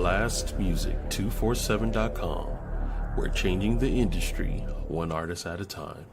BLASTMUSIC247.com. We're changing the industry one artist at a time.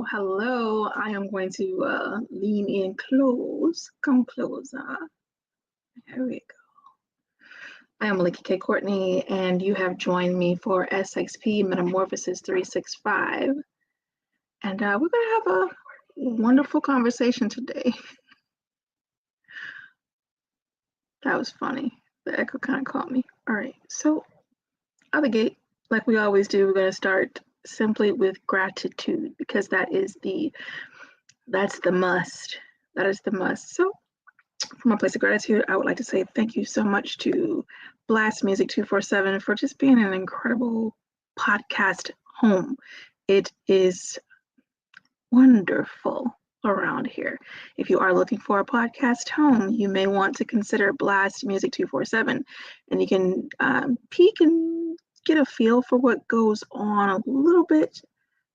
Hello. I am going to lean in close. Come closer. There we go. I am Melikia K, Courtney, and you have joined me for SXP MetaMorphosis 365. And we're going to have a wonderful conversation today. That was funny. The echo kind of caught me. All right, so out the gate, like we always do, we're going to start simply with gratitude, because that's the must. That is the must. So from a place of gratitude, I would like to say thank you so much to BLASTMUSIC247 for just being an incredible podcast home. It is wonderful around here. If you are looking for a podcast home, you may want to consider BLASTMUSIC247, and you can peek and get a feel for what goes on a little bit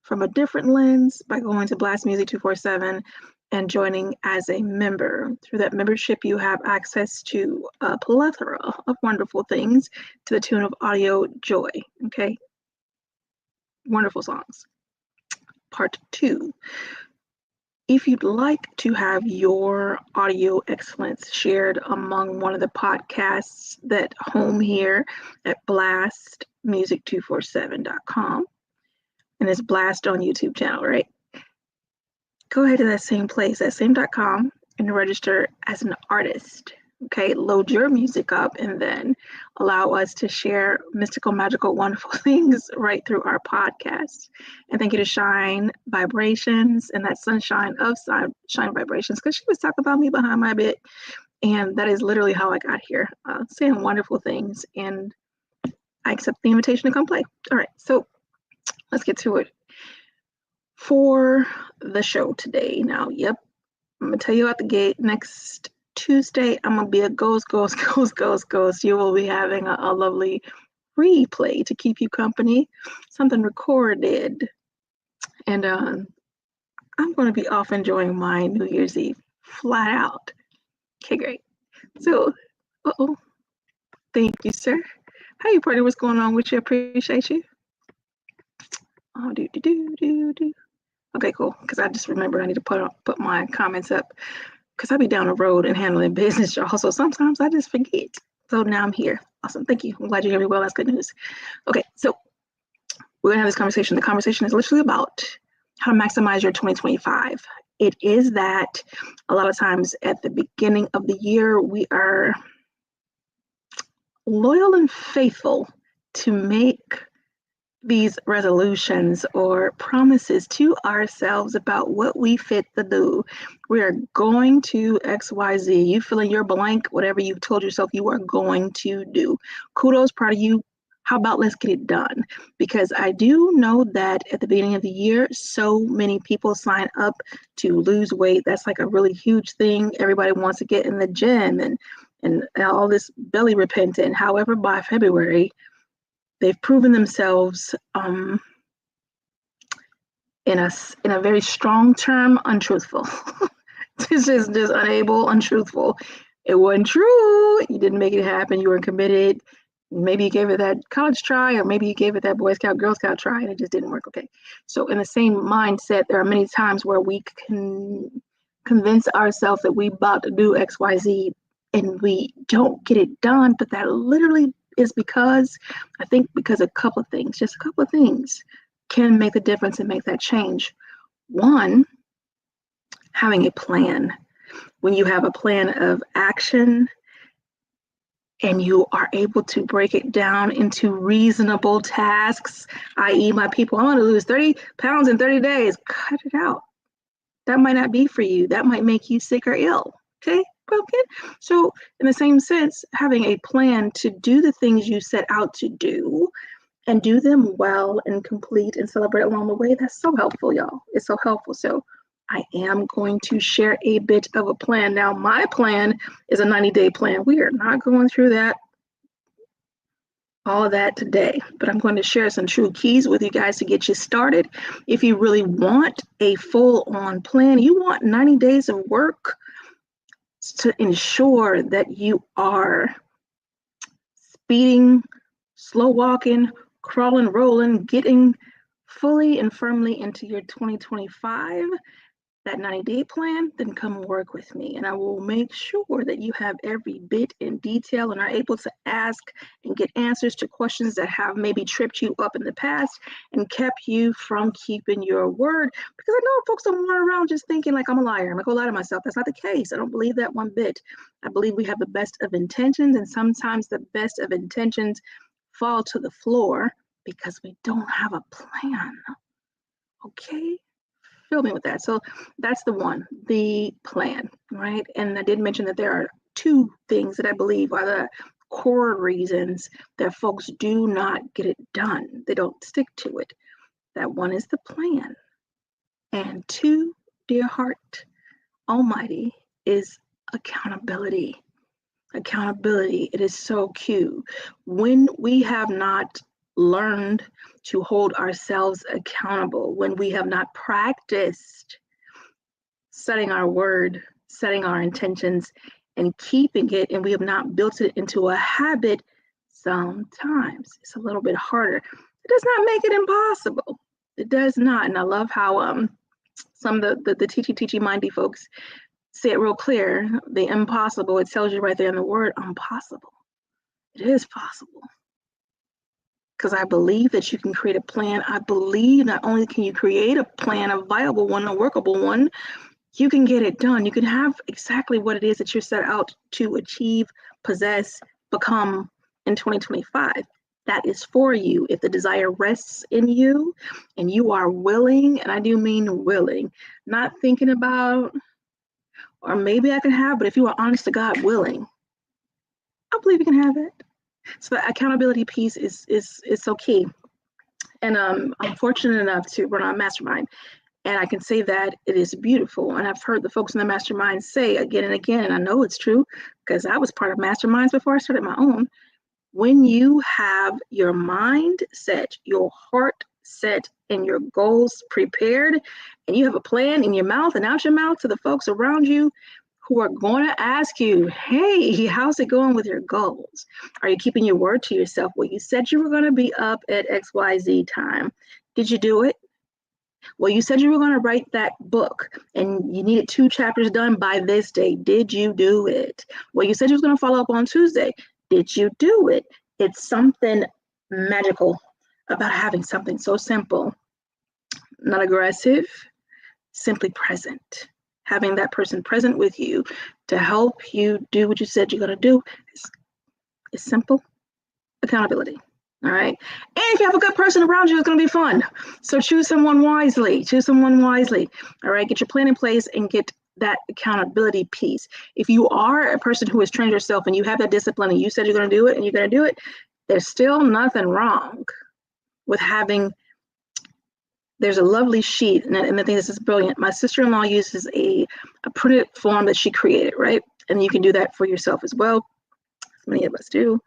from a different lens by going to BLASTMUSIC247 and joining as a member. Through that membership, you have access to a plethora of wonderful things to the tune of audio joy, okay? Wonderful songs. Part 2. If you'd like to have your audio excellence shared among one of the podcasts that home here at BLASTMUSIC247.com, and it's Blast on YouTube channel, right? Go ahead to that same place, that same .com, and register as an artist. Okay, load your music up and then allow us to share mystical, magical, wonderful things right through our podcast. And thank you to Shine Vibrations and that Sunshine of Shine Vibrations, because she was talking about me behind my bit. And that is literally how I got here, saying wonderful things. And I accept the invitation to come play. All right, so let's get to it. For the show today, now, I'm going to tell you out the gate, next Tuesday, I'm going to be a ghost. You will be having a lovely replay to keep you company, something recorded. And I'm going to be off enjoying my New Year's Eve, flat out. Okay, great. So, thank you, sir. How you, partner? What's going on with you? Appreciate you. Oh, do. Okay, cool. Because I just remembered I need to put my comments up, because I be down the road and handling business, y'all. So sometimes I just forget. So now I'm here. Awesome. Thank you. I'm glad you hear me well. That's good news. Okay, so we're going to have this conversation. The conversation is literally about how to maximize your 2025. It is that a lot of times at the beginning of the year, we are loyal and faithful to make these resolutions or promises to ourselves about what we fit to do. We are going to XYZ. You fill in your blank, whatever you've told yourself you are going to do. Kudos, proud of you. How about let's get it done? Because I do know that at the beginning of the year, so many people sign up to lose weight. That's like a really huge thing. Everybody wants to get in the gym and all this belly repentant. However, by February, they've proven themselves in a very strong term, untruthful. This is just unable, untruthful. It wasn't true. You didn't make it happen. You weren't committed. Maybe you gave it that college try, or maybe you gave it that Boy Scout, Girl Scout try, and it just didn't work. Okay. So in the same mindset, there are many times where we can convince ourselves that we about to do X, Y, Z, and we don't get it done. But that literally is because a couple of things, just a couple of things can make the difference and make that change. One, having a plan. When you have a plan of action, and you are able to break it down into reasonable tasks, i.e., my people, I want to lose 30 pounds in 30 days. Cut it out. That might not be for you. That might make you sick or ill. Okay, broken. So, in the same sense, having a plan to do the things you set out to do and do them well and complete and celebrate along the way, that's so helpful, y'all. It's so helpful. So, I am going to share a bit of a plan. Now, my plan is a 90-day plan. We are not going through that, all of that today, but I'm going to share some true keys with you guys to get you started. If you really want a full-on plan, you want 90 days of work to ensure that you are speeding, slow walking, crawling, rolling, getting fully and firmly into your 2025, that 90-day plan, then come work with me. And I will make sure that you have every bit in detail and are able to ask and get answers to questions that have maybe tripped you up in the past and kept you from keeping your word. Because I know folks don't run around just thinking like I'm a liar. I'm not gonna lie to myself. That's not the case. I don't believe that one bit. I believe we have the best of intentions, and sometimes the best of intentions fall to the floor because we don't have a plan. Okay? Feel me with that. So that's the one, the plan, right? And I did mention that there are two things that I believe are the core reasons that folks do not get it done. They don't stick to it. That one is the plan. And two, dear heart almighty, is accountability. Accountability. It is so cute. When we have not learned to hold ourselves accountable, when we have not practiced setting our word, setting our intentions, and keeping it, and we have not built it into a habit, sometimes it's a little bit harder. It does not make it impossible. It does not. And I love how some of the teachy mindy folks say it real clear. The impossible, it tells you right there in the word, impossible. It is possible. Because I believe that you can create a plan. I believe not only can you create a plan, a viable one, a workable one, you can get it done. You can have exactly what it is that you're set out to achieve, possess, become in 2025. That is for you. If the desire rests in you and you are willing, and I do mean willing, not thinking about, or maybe I can have, but if you are honest to God willing, I believe you can have it. So the accountability piece is so key. And I'm fortunate enough to run a mastermind, and I can say that it is beautiful. And I've heard the folks in the mastermind say again and again, and I know it's true because I was part of masterminds before I started my own. When you have your mind set, your heart set, and your goals prepared, and you have a plan in your mouth and out your mouth to the folks around you who are going to ask you, hey, how's it going with your goals? Are you keeping your word to yourself? Well, you said you were going to be up at XYZ time. Did you do it? Well, you said you were going to write that book and you needed 2 chapters done by this day. Did you do it? Well, you said you was going to follow up on Tuesday. Did you do it? It's something magical about having something so simple, not aggressive, simply present. Having that person present with you to help you do what you said you're going to do is simple accountability. All right. And if you have a good person around you, it's going to be fun. So choose someone wisely. Choose someone wisely. All right. Get your plan in place and get that accountability piece. If you are a person who has trained yourself and you have that discipline and you said you're going to do it and you're going to do it, there's still nothing wrong with having. There's a lovely sheet, and I think this is brilliant. My sister-in-law uses a printed form that she created, right? And you can do that for yourself as well. Many of us do.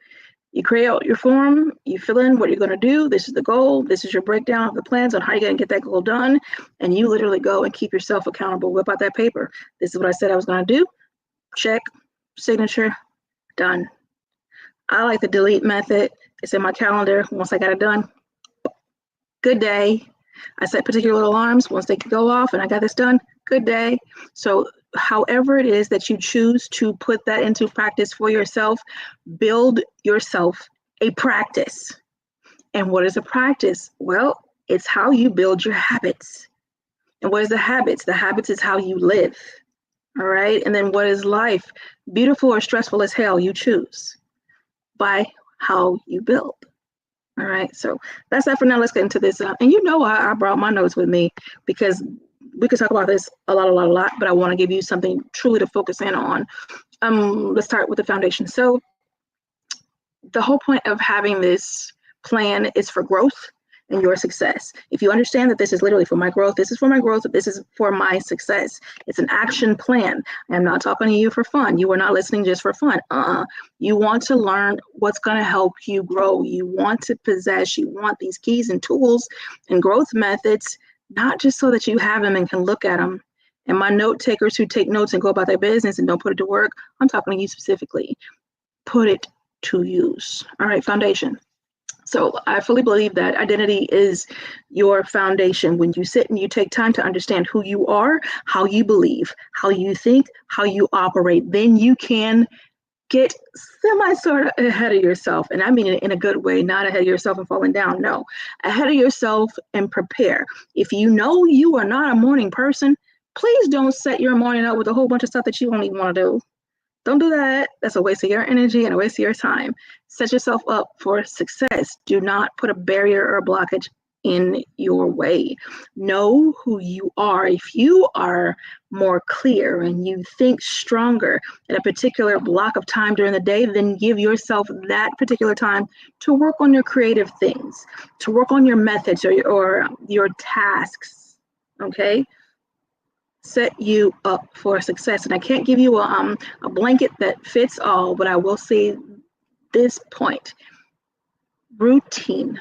You create out your form, you fill in what you're going to do. This is the goal. This is your breakdown of the plans on how you're going to get that goal done. And you literally go and keep yourself accountable. Whip out that paper. This is what I said I was going to do. Check, signature, done. I like the delete method. It's in my calendar. Once I got it done, good day. I set particular alarms. Once they go off and I got this done, good day. So however it is that you choose to put that into practice for yourself, build yourself a practice. And what is a practice? Well, it's how you build your habits. And what is the habits? The habits is how you live. All right. And then what is life? Beautiful or stressful as hell, you choose. by how you build. All right, so that's that for now. Let's get into this. And you know, I brought my notes with me because we could talk about this a lot, but I want to give you something truly to focus in on. Let's start with the foundation. So the whole point of having this plan is for growth and your success. If you understand that this is literally for my growth, this is for my growth, this is for my success. It's an action plan. I'm not talking to you for fun. You are not listening just for fun. You want to learn what's going to help you grow. You want to possess, you want these keys and tools and growth methods, not just so that you have them and can look at them. And my note takers who take notes and go about their business and don't put it to work, I'm talking to you specifically. Put it to use. All right, foundation. So I fully believe that identity is your foundation. When you sit and you take time to understand who you are, how you believe, how you think, how you operate, then you can get sort of ahead of yourself. And I mean it in a good way, not ahead of yourself and falling down. No, ahead of yourself and prepare. If you know you are not a morning person, please don't set your morning up with a whole bunch of stuff that you don't even want to do. Don't do that. That's a waste of your energy and a waste of your time. Set yourself up for success. Do not put a barrier or a blockage in your way. Know who you are. If you are more clear and you think stronger at a particular block of time during the day, then give yourself that particular time to work on your creative things, to work on your methods or your tasks, okay? Set you up for success. And I can't give you a blanket that fits all, but I will say this point. Routine.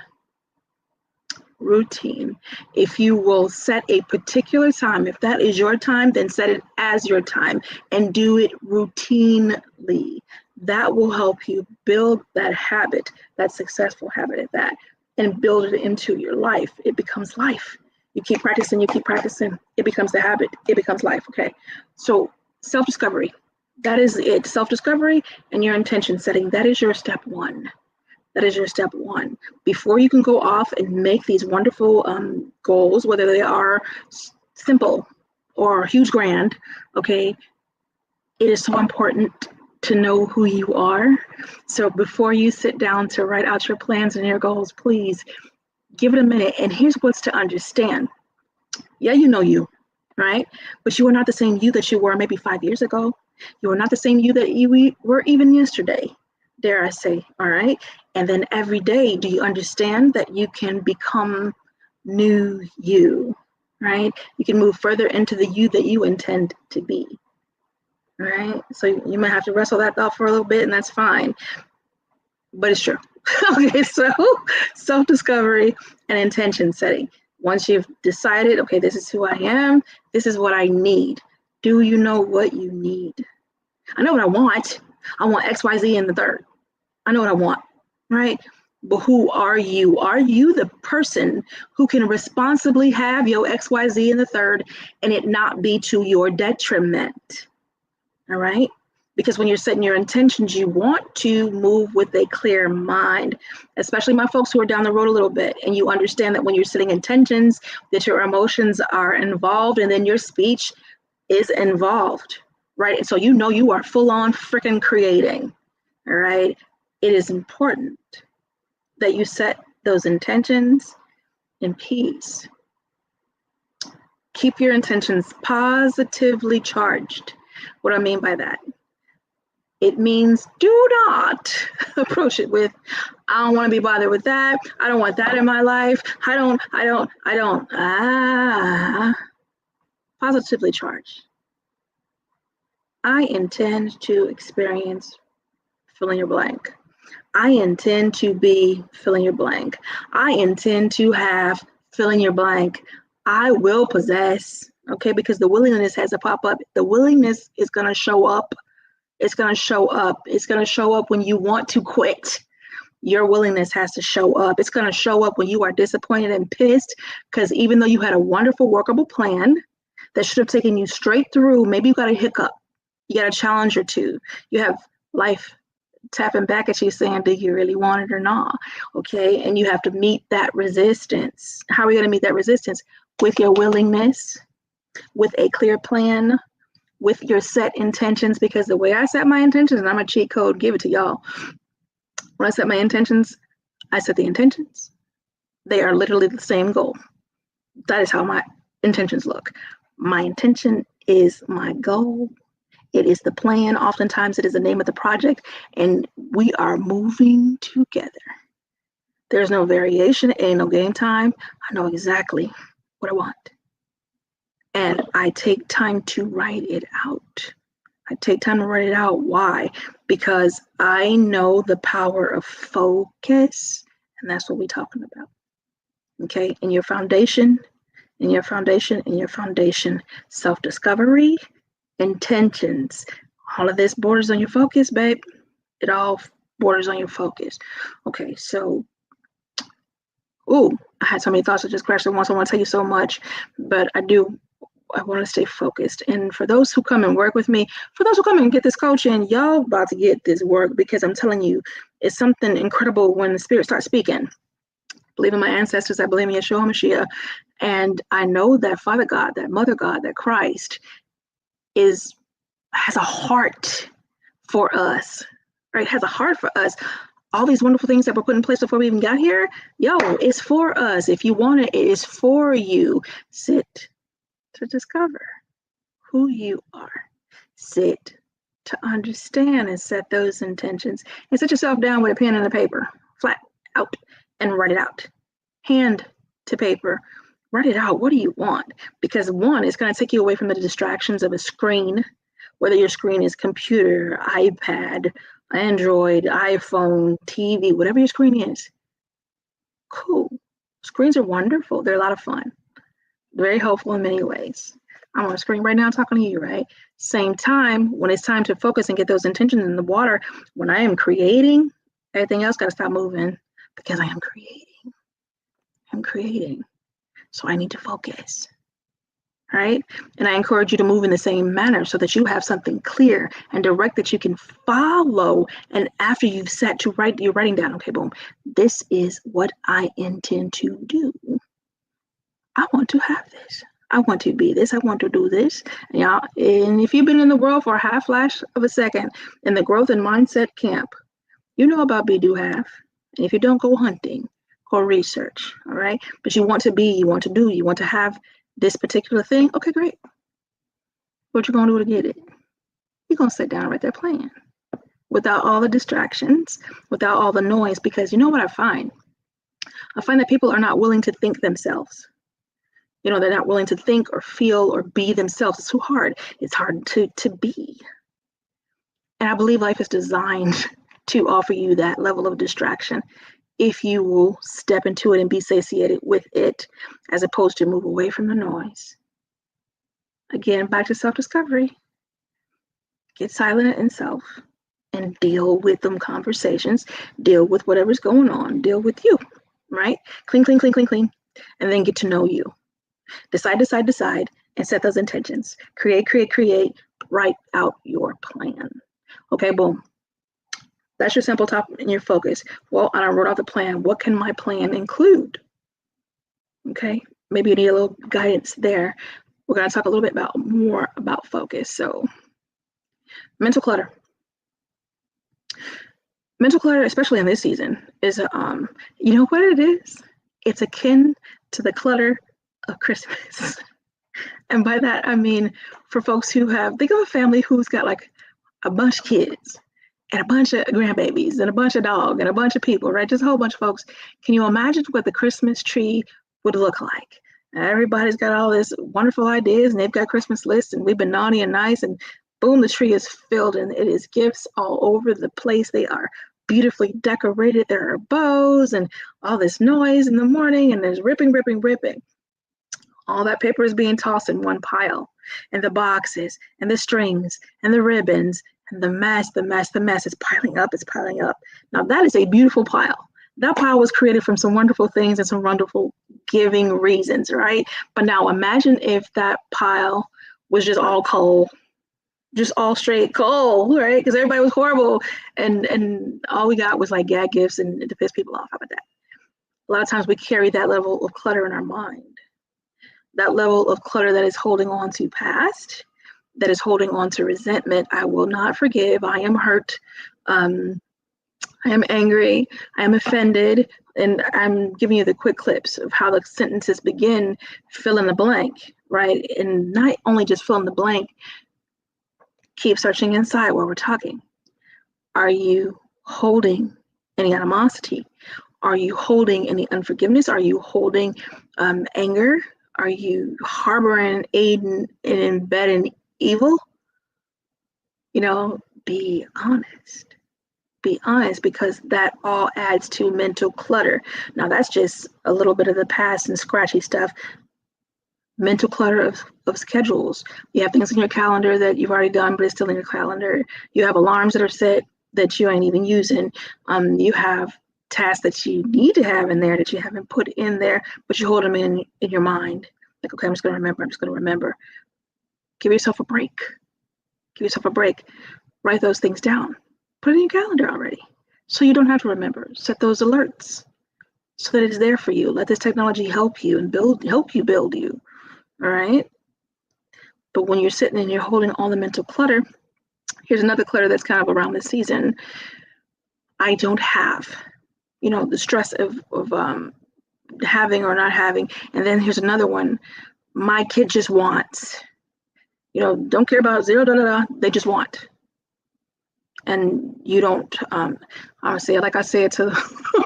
If you will set a particular time, if that is your time, then set it as your time and do it routinely. That will help you build that habit, that successful habit at that, and build it into your life. It becomes life. You keep practicing, it becomes the habit, it becomes life, okay? So self-discovery, that is it. Self-discovery and your intention setting, that is your step one. That is your step one. Before you can go off and make these wonderful goals, whether they are simple or huge grand, okay? It is so important to know who you are. So before you sit down to write out your plans and your goals, please give it a minute. And here's what's to understand. Yeah, you know you, right? But you are not the same you that you were maybe 5 years ago. You are not the same you that you were even yesterday, dare I say, all right? And then every day, do you understand that you can become new you, right? You can move further into the you that you intend to be, all right? So you might have to wrestle that thought for a little bit, and that's fine, but it's true. Okay, so self-discovery and intention setting. Once you've decided, okay, this is who I am, this is what I need. Do you know what you need? I know what I want. I want X, Y, Z in the third. I know what I want, right? But who are you? Are you the person who can responsibly have your X, Y, Z in the third and it not be to your detriment? All right? Because when you're setting your intentions, you want to move with a clear mind, especially my folks who are down the road a little bit. And you understand that when you're setting intentions, that your emotions are involved and then your speech is involved, right? And so you know you are full on freaking creating, all right? It is important that you set those intentions in peace. Keep your intentions positively charged. What do I mean by that? It means do not approach it with, I don't want to be bothered with that. I don't want that in my life. I don't. Positively charged. I intend to experience fill in your blank. I intend to be fill in your blank. I intend to have fill in your blank. I will possess, okay, because the willingness has to pop up. The willingness is going to show up. It's going to show up. It's going to show up when you want to quit. Your willingness has to show up. It's going to show up when you are disappointed and pissed because even though you had a wonderful workable plan that should have taken you straight through, maybe you got a hiccup. You got a challenge or two. You have life tapping back at you saying, do you really want it or not? Okay, and you have to meet that resistance. How are we going to meet that resistance? With your willingness, with a clear plan, with your set intentions, because the way I set my intentions, and I'm a cheat code, give it to y'all. When I set my intentions, I set the intentions. They are literally the same goal. That is how my intentions look. My intention is my goal. It is the plan. Oftentimes it is the name of the project, and we are moving together. There's no variation, ain't no game time. I know exactly what I want. And I take time to write it out. I take time to write it out. Why? Because I know the power of focus, and that's what we're talking about. Okay, in your foundation, self-discovery, intentions. All of this borders on your focus, babe. It all borders on your focus. Okay, so, I had so many thoughts that just crashed at once. I want to tell you so much, but I want to stay focused. And for those who come and work with me, for those who come and get this coaching, y'all about to get this work, because I'm telling you, it's something incredible when the spirit starts speaking. I believe in my ancestors. I believe in Yeshua HaMashiach. And I know that Father God, that Mother God, that Christ has a heart for us, right? Has a heart for us. All these wonderful things that were put in place before we even got here, it's for us. If you want it, it is for you. Sit to discover who you are. Sit to understand and set those intentions. And sit yourself down with a pen and a paper, flat out, and write it out. Hand to paper, write it out. What do you want? Because one, it's going to take you away from the distractions of a screen, whether your screen is computer, iPad, Android, iPhone, TV, whatever your screen is. Cool. Screens are wonderful. They're a lot of fun. Very helpful in many ways. I'm on a screen right now talking to you, right? Same time, when it's time to focus and get those intentions in the water, when I am creating, everything else got to stop moving, because I am creating. I'm creating. So I need to focus. Right? And I encourage you to move in the same manner so that you have something clear and direct that you can follow. And after you've sat to write, you're writing down, okay, boom, this is what I intend to do. I want to have this. I want to be this. I want to do this. And y'all, and if you've been in the world for a half flash of a second in the growth and mindset camp, you know about be, do, have. And if you don't, go hunting, go research, all right? But you want to be, you want to do, you want to have this particular thing. Okay, great. What you gonna do to get it? You're gonna sit down and write that plan without all the distractions, without all the noise, because you know what I find? I find that people are not willing to think themselves. They're not willing to think or feel or be themselves. It's too hard. It's hard to be. And I believe life is designed to offer you that level of distraction if you will step into it and be satiated with it, as opposed to move away from the noise. Again, back to self-discovery. Get silent in self and deal with them conversations. Deal with whatever's going on. Deal with you, right? Clean, and then get to know you. Decide, and set those intentions. Create, write out your plan. Okay, boom. That's your simple top and your focus. Well, I wrote out the plan. What can my plan include? Okay, maybe you need a little guidance there. We're going to talk a little bit more about focus. So, mental clutter. Mental clutter, especially in this season, is you know what it is? It's akin to the clutter of Christmas. And by that, I mean, for folks who think of a family who's got like a bunch of kids and a bunch of grandbabies and a bunch of dogs and a bunch of people, right? Just a whole bunch of folks. Can you imagine what the Christmas tree would look like? Everybody's got all this wonderful ideas and they've got Christmas lists and we've been naughty and nice, and boom, the tree is filled and it is gifts all over the place. They are beautifully decorated. There are bows and all this noise in the morning, and there's ripping. All that paper is being tossed in one pile, and the boxes and the strings and the ribbons and the mess is piling up. It's piling up. Now that is a beautiful pile. That pile was created from some wonderful things and some wonderful giving reasons, right? But now imagine if that pile was just all coal, just all straight coal, right? Because everybody was horrible, and all we got was like gag gifts and to piss people off. How about that? A lot of times we carry that level of clutter in our mind. That level of clutter that is holding on to past, that is holding on to resentment. I will not forgive. I am hurt. I am angry, I am offended, and I'm giving you the quick clips of how the sentences begin, fill in the blank, right? And not only just fill in the blank, keep searching inside while we're talking. Are you holding any animosity? Are you holding any unforgiveness? Are you holding anger? Are you harboring, aiding, and embedding evil? You know, be honest. Be honest, because that all adds to mental clutter. Now, that's just a little bit of the past and scratchy stuff. Mental clutter of schedules. You have things in your calendar that you've already done, but it's still in your calendar. You have alarms that are set that you ain't even using. You have tasks that you need to have in there that you haven't put in there, but you hold them in your mind. Like, okay, I'm just going to remember. Give yourself a break. Give yourself a break. Write those things down. Put it in your calendar already, so you don't have to remember. Set those alerts so that it's there for you. Let this technology help you and help you build you. All right. But when you're sitting and you're holding all the mental clutter, here's another clutter that's kind of around this season. I don't have, the stress of having or not having. And then here's another one. My kid just wants, don't care about zero, they just want. And you don't, I'm gonna say it like I say it to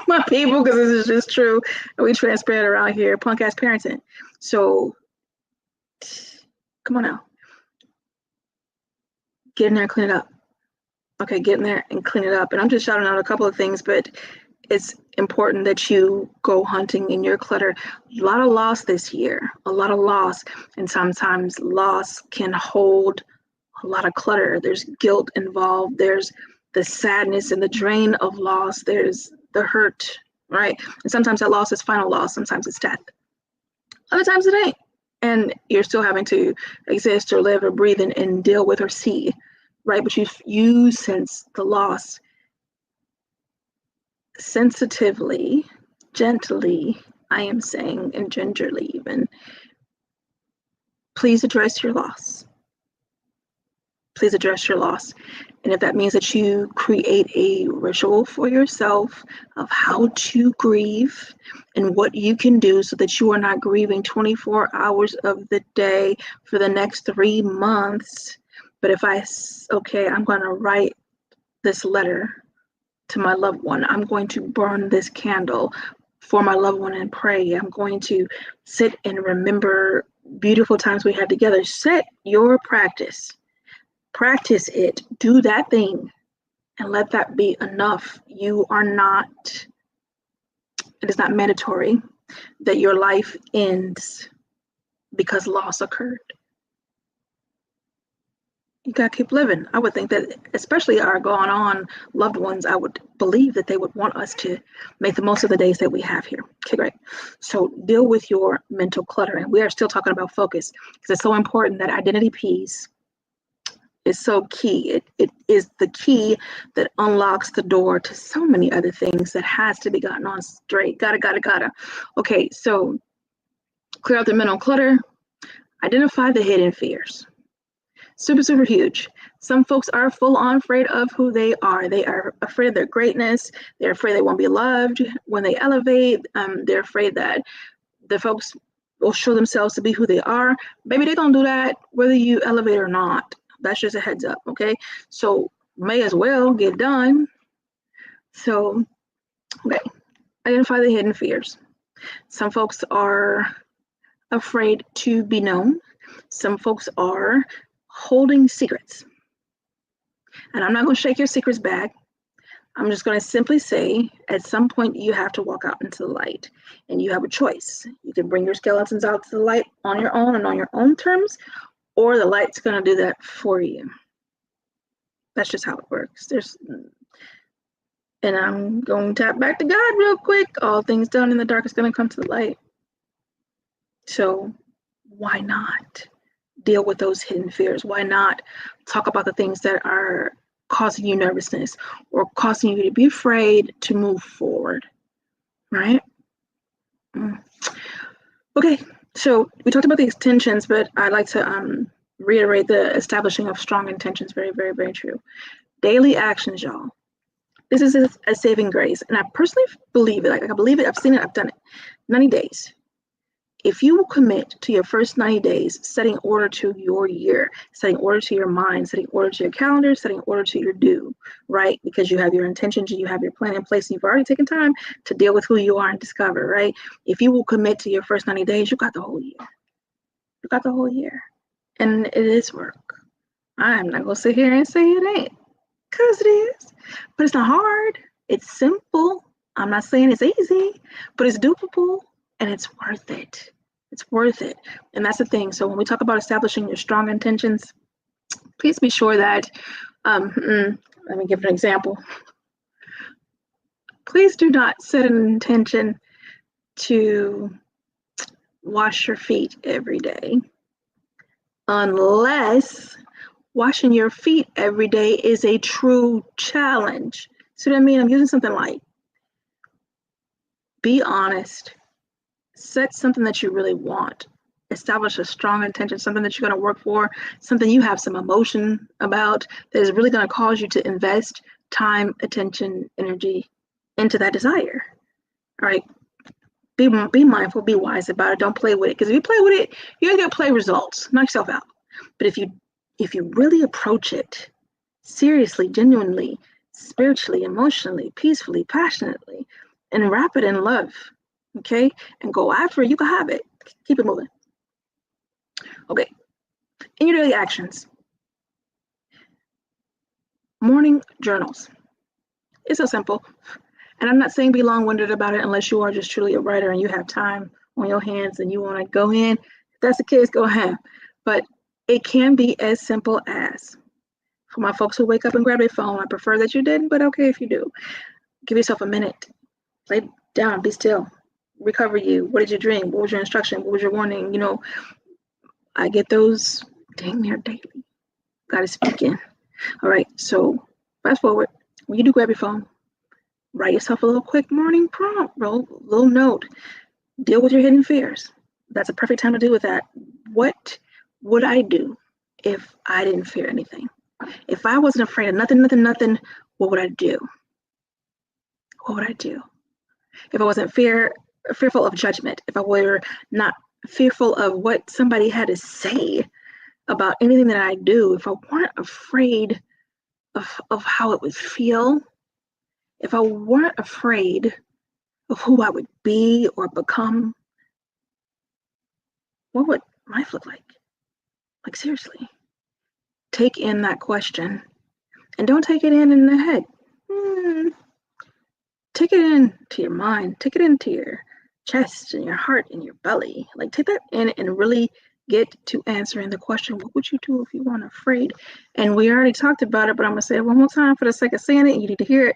my people, because this is just true. And we transparent around here, punk ass parenting. So come on now. Get in there and clean it up. Okay, get in there and clean it up. And I'm just shouting out a couple of things, but it's important that you go hunting in your clutter. A lot of loss this year, a lot of loss. And sometimes loss can hold a lot of clutter. There's guilt involved. There's the sadness and the drain of loss. There's the hurt, right? And sometimes that loss is final loss. Sometimes it's death. Other times it ain't. And you're still having to exist or live or breathe and deal with or see, right? But you sense the loss sensitively, gently, I am saying, and gingerly even. Please address your loss. Please address your loss. And if that means that you create a ritual for yourself of how to grieve and what you can do so that you are not grieving 24 hours of the day for the next 3 months. But if I'm going to write this letter to my loved one. I'm going to burn this candle for my loved one and pray. I'm going to sit and remember beautiful times we had together. Set your practice. Practice it. Do that thing and let that be enough. It is not mandatory that your life ends because loss occurred. You gotta keep living. I would think that, especially our gone on loved ones, I would believe that they would want us to make the most of the days that we have here. Okay, great. So deal with your mental clutter. And we are still talking about focus because it's so important. That identity piece is so key. It is the key that unlocks the door to so many other things that has to be gotten on straight. Gotta. Okay, so clear out the mental clutter. Identify the hidden fears. Super, super huge. Some folks are full on afraid of who they are. They are afraid of their greatness. They're afraid they won't be loved when they elevate. They're afraid that the folks will show themselves to be who they are. Baby, they're gonna do that whether you elevate or not. That's just a heads up, okay? So may as well get done. So, okay, identify the hidden fears. Some folks are afraid to be known. Some folks are holding secrets. And I'm not going to shake your secrets back. I'm just going to simply say, at some point, you have to walk out into the light. And you have a choice. You can bring your skeletons out to the light on your own and on your own terms, or the light's going to do that for you. That's just how it works. And I'm going to tap back to God real quick. All things done in the dark is going to come to the light. So why not deal with those hidden fears? Why not talk about the things that are causing you nervousness or causing you to be afraid to move forward, right? Okay, so we talked about the intentions, but I'd like to reiterate the establishing of strong intentions. Very, very, very true. Daily actions, y'all. This is a saving grace. And I personally believe it. Like I believe it. I've seen it. I've done it. 90 days. If you will commit to your first 90 days, setting order to your year, setting order to your mind, setting order to your calendar, setting order to your do, right? Because you have your intentions and you have your plan in place and you've already taken time to deal with who you are and discover, right? If you will commit to your first 90 days, you got the whole year. You got the whole year. And it is work. I'm not going to sit here and say it ain't, because it is. But it's not hard. It's simple. I'm not saying it's easy, but it's doable. And it's worth it. It's worth it. And that's the thing. So when we talk about establishing your strong intentions, please be sure that, let me give an example. Please do not set an intention to wash your feet every day unless washing your feet every day is a true challenge. See what I mean? I'm using something light. Be honest. Set something that you really want. Establish a strong intention, something that you're going to work for, something you have some emotion about that is really going to cause you to invest time, attention, energy into that desire. All right. Be mindful, be wise about it. Don't play with it. Because if you play with it, you're going to play results. Knock yourself out. But if you really approach it seriously, genuinely, spiritually, emotionally, peacefully, passionately, and wrap it in love, okay, and go after it, you can have it. Keep it moving. Okay, in your daily actions, morning journals. It's so simple. And I'm not saying be long-winded about it unless you are just truly a writer and you have time on your hands and you want to go in. If that's the case, go ahead. But it can be as simple as, for my folks who wake up and grab their phone, I prefer that you didn't, but okay if you do. Give yourself a minute. Lay down, be still. Recover you. What did you dream? What was your instruction? What was your warning? You know, I get those dang near daily. God is speaking. All right, so fast forward. When you do grab your phone, write yourself a little quick morning prompt, little note. Deal with your hidden fears. That's a perfect time to deal with that. What would I do if I didn't fear anything? If I wasn't afraid of nothing, what would I do? What would I do? If I wasn't fearful of judgment, if I were not fearful of what somebody had to say about anything that I do, if I weren't afraid of how it would feel, if I weren't afraid of who I would be or become, what would life look like? Like, seriously. Take in that question and don't take it in the head. Take it into your mind, take it into your chest and your heart and your belly. Like, take that in and really get to answering the question, what would you do if you weren't afraid? And we already talked about it, but I'm going to say it one more time for the sake of saying it. You need to hear it.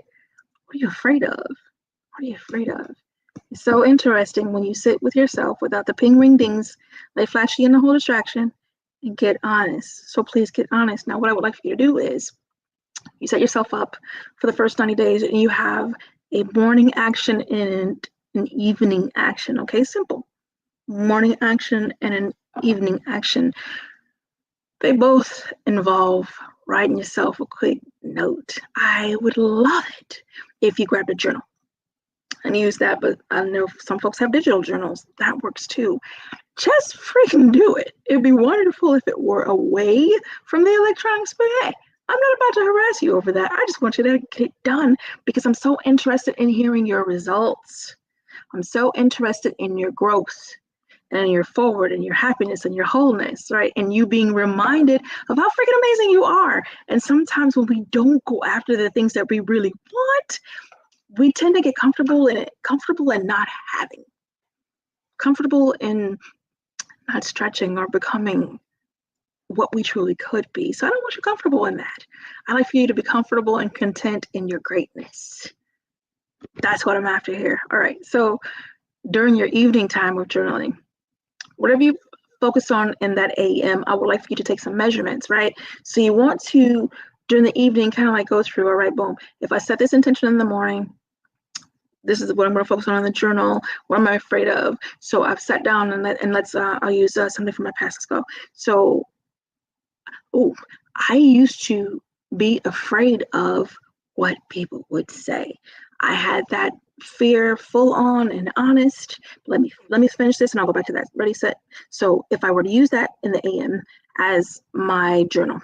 What are you afraid of? What are you afraid of? It's so interesting when you sit with yourself without the ping ring dings, they flash you in the whole distraction, and get honest. So please get honest. Now, what I would like for you to do is you set yourself up for the first 90 days and you have a morning action and an evening action. Okay, simple. Morning action and an evening action. They both involve writing yourself a quick note. I would love it if you grabbed a journal and use that, but I know some folks have digital journals. That works too. Just freaking do it. It'd be wonderful if it were away from the electronics, but hey, I'm not about to harass you over that. I just want you to get it done because I'm so interested in hearing your results. I'm so interested in your growth and your forward and your happiness and your wholeness, right? And you being reminded of how freaking amazing you are. And sometimes when we don't go after the things that we really want, we tend to get comfortable in not having, comfortable in not stretching or becoming what we truly could be. So I don't want you comfortable in that. I like for you to be comfortable and content in your greatness. That's what I'm after here. All right. So during your evening time of journaling, whatever you focus on in that AM, I would like for you to take some measurements, right? So you want to, during the evening, kind of like go through, all right, boom. If I set this intention in the morning, this is what I'm going to focus on in the journal. What am I afraid of? So I've sat down and let's, I'll use something from my past. Let's go. So, I used to be afraid of what people would say. I had that fear full on and honest. Let me finish this and I'll go back to that. Ready, set. So if I were to use that in the AM as my journal,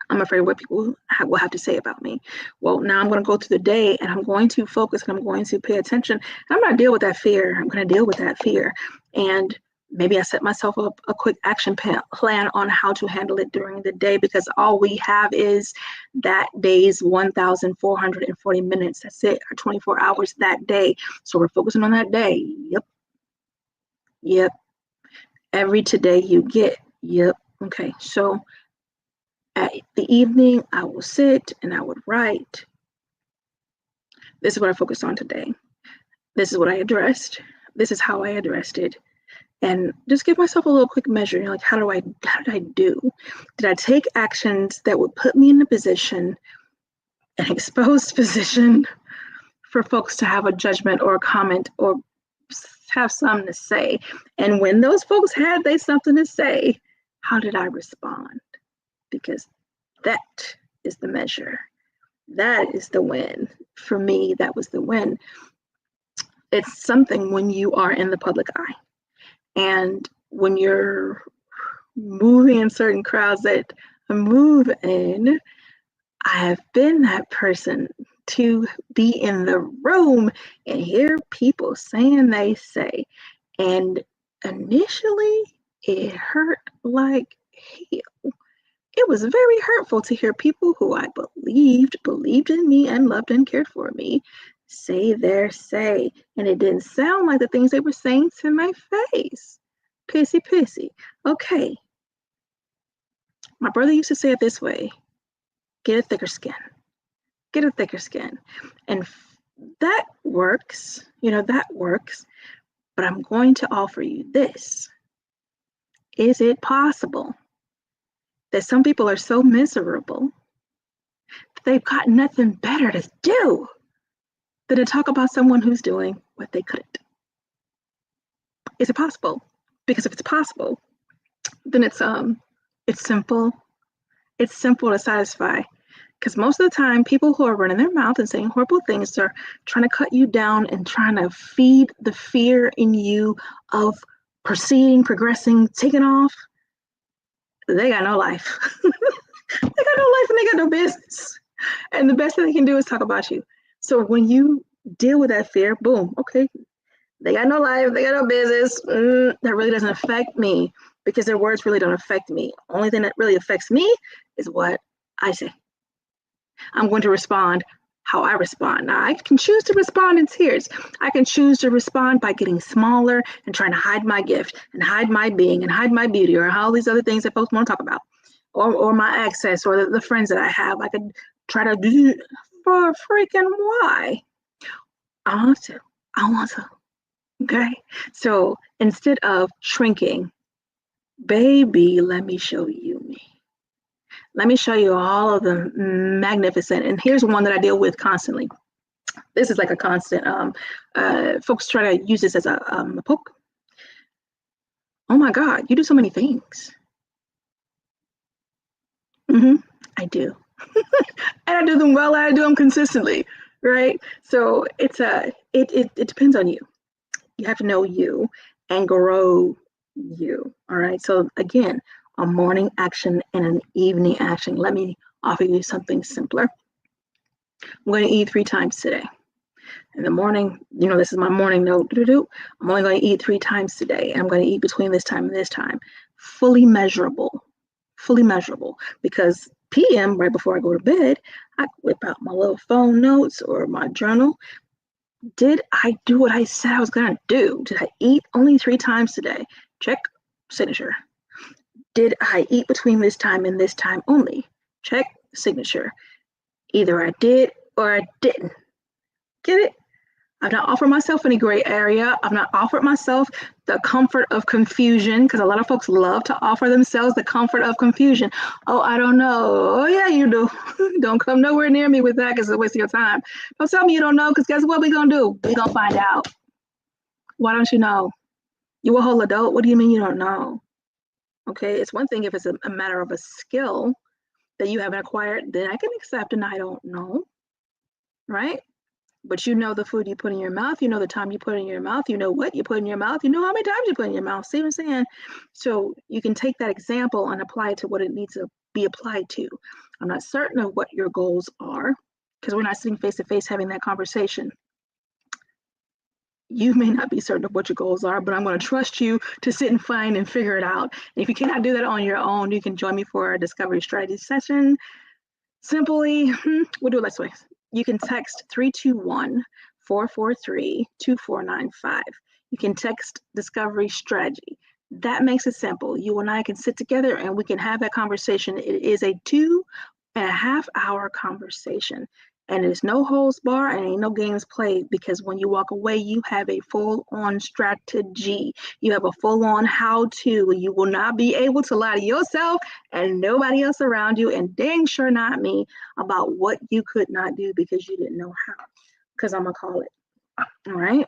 I'm afraid what people will have to say about me. Well, now I'm going to go through the day and I'm going to focus and I'm going to pay attention. And I'm going to deal with that fear. I'm going to deal with that fear. And maybe I set myself up a quick action plan on how to handle it during the day, because all we have is that day's 1,440 minutes. That's it, or 24 hours that day. So we're focusing on that day. Yep. Every today you get. Yep. Okay. So at the evening, I will sit and I would write. This is what I focused on today. This is what I addressed. This is how I addressed it. And just give myself a little quick measure. Like, how did I do? Did I take actions that would put me in a position, an exposed position, for folks to have a judgment or a comment or have something to say? And when those folks had something to say, how did I respond? Because that is the measure. That is the win. For me, that was the win. It's something when you are in the public eye. And when you're moving in certain crowds that I move in, I have been that person to be in the room and hear people saying they say. And initially, it hurt like hell. It was very hurtful to hear people who I believed in me and loved and cared for me, say their say. And it didn't sound like the things they were saying to my face. Pissy. Okay. My brother used to say it this way: get a thicker skin. Get a thicker skin. And that works. That works. But I'm going to offer you this. Is it possible that some people are so miserable that they've got nothing better to do than to talk about someone who's doing what they couldn't? Is it possible? Because if it's possible, then it's simple. It's simple to satisfy. Because most of the time, people who are running their mouth and saying horrible things are trying to cut you down and trying to feed the fear in you of proceeding, progressing, taking off. They got no life. They got no life and they got no business. And the best thing they can do is talk about you. So when you deal with that fear, boom, okay, they got no life, they got no business. That really doesn't affect me, because their words really don't affect me. Only thing that really affects me is what I say. I'm going to respond how I respond. Now, I can choose to respond in tears. I can choose to respond by getting smaller and trying to hide my gift and hide my being and hide my beauty, or all these other things that folks want to talk about, or my access, or the friends that I have. I could try to do for freaking why. I want to. Okay. So instead of shrinking, baby, let me show you me. Let me show you all of the magnificent. And here's one that I deal with constantly. This is like a constant. Folks try to use this as a poke. Oh my God, you do so many things. I do. And I do them well, and I do them consistently, right? So it depends on you. You have to know you and grow you. All right. So again, a morning action and an evening action. Let me offer you something simpler. I'm going to eat 3 times today. In the morning, this is my morning note. I'm only going to eat 3 times today. And I'm going to eat between this time and this time. Fully measurable. Because PM, right before I go to bed, I whip out my little phone notes or my journal. Did I do what I said I was going to do? Did I eat only 3 times today? Check, signature. Did I eat between this time and this time only? Check, signature. Either I did or I didn't. Get it? I've not offered myself any gray area. I've not offered myself the comfort of confusion, because a lot of folks love to offer themselves the comfort of confusion. Oh, I don't know. Oh, yeah, you do. Don't come nowhere near me with that, because it's a waste of your time. Don't tell me you don't know, because guess what we're going to do? We're going to find out. Why don't you know? You a whole adult. What do you mean you don't know? Okay, it's one thing if it's a matter of a skill that you haven't acquired, then I can accept and I don't know. right? But you know the food you put in your mouth, you know the time you put in your mouth, you know what you put in your mouth, you know how many times you put in your mouth. See what I'm saying? So you can take that example and apply it to what it needs to be applied to. I'm not certain of what your goals are because we're not sitting face to face having that conversation. You may not be certain of what your goals are, but I'm going to trust you to sit and find and figure it out. And if you cannot do that on your own, you can join me for a discovery strategy session. Simply, we'll do it this way. You can text 321-443-2495. You can text discovery strategy. That makes it simple. You and I can sit together and we can have that conversation. It is a 2.5 hour conversation. And there's no holds bar and ain't no games played, because when you walk away, you have a full-on strategy. You have a full-on how-to. You will not be able to lie to yourself and nobody else around you, and dang sure not me, about what you could not do because you didn't know how. Because I'm going to call it. All right?